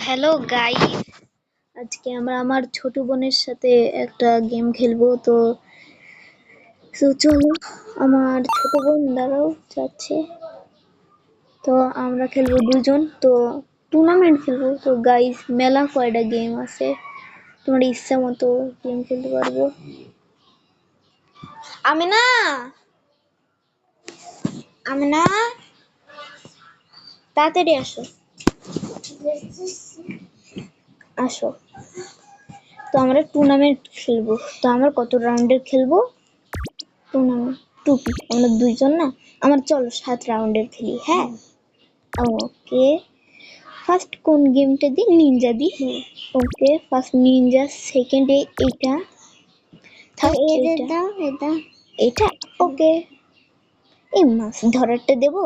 Hello guys, আজকে আমরা আমার ছোট বোনের সাথে একটা গেম খেলবো। তো চলো, আমার ছোট বোন দাঁড়াও যাচ্ছে। তো আমরা খেলবো দুজন, তো টুর্নামেন্ট খেলবো। তো গাইস, মেলা কয়টা গেম আছে, তোমার ইচ্ছা মতো গেম খেলতে পারবো। আমিনা, আমিনা তাড়াতাড়ি আসো আসো। তো আমরা টুর্নামেন্ট খেলবো। তো আমরা কত রাউন্ডের খেলবো? টুর্নামেন্ট টুপি আমরা দুইজন না, আমার চলো 7 রাউন্ডের খেলি। হ্যাঁ, ওকে। ফার্স্ট কোন গেমটা দি? নিনজা দি। ওকে, ফার্স্ট নিনজা, সেকেন্ডে এটা, থার্ড এটা, এটা ওকে। এই মাছ ধরারটা দেবো,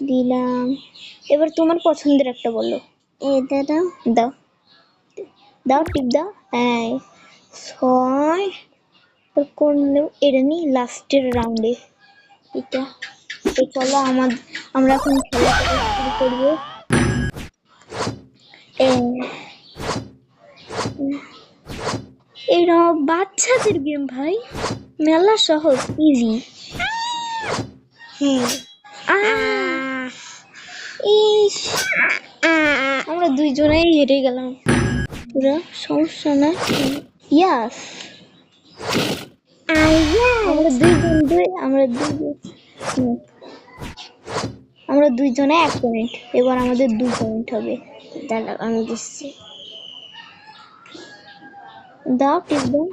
দিলাম। এবার তোমার পছন্দের একটা বলো। এটা দাও, দাও দাও, টিপ দাও। হ্যাঁ, 6। কোন এটা নি লাস্টের রাউন্ডে এটা। তো চলো আমরা এখন খেলা শুরু করবো। এইটা বাচ্চাদের গেম ভাই, মেলা সহজ, ইজি। আমরা দুইজনেই হেরে গেলাম, পুরো সমস্যা না। ইয়াস, আমরা দুইজনে 1 পয়েন্ট। এবার আমাদের 2 পয়েন্ট হবে। দাঁড়াও আমি দিচ্ছি, দাও টিপ দাও।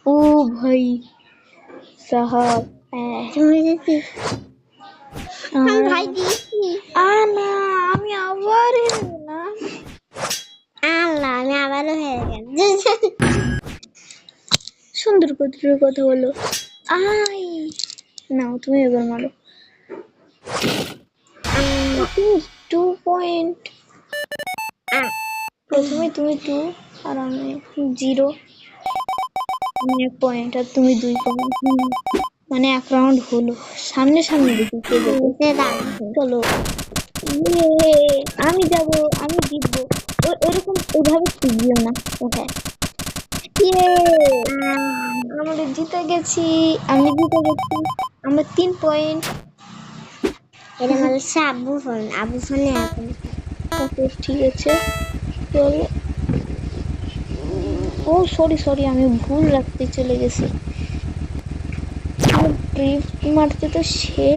ও ভাই সাহাব, না আমি আবার আমি আবারও হেরে গেলাম। সুন্দর কথা বলো। নাও তুমি এবার মারো। 2 পয়েন্ট। প্রথমে তুমি 2 আর আমি 0। 1 পয়েন্ট আর তুমি 2 পয়েন্ট। মানে 1 রাউন্ড হলো। সামনে দেখি কে যাবে। চলো, আমি যাব, আমি জিতবো। ওরকম ওইভাবে শিখবিও না। ওকে, আমরা জিতে গেছি, আমি জিতে গেছি। আমরা 3 পয়েন্ট। এটা মানে আবু ফোনে এখন। ওকে ঠিক আছে, চলো। ও সরি, আমি ভুল রাখতে চলে গেছি। ট্রিপ মারতে তো সে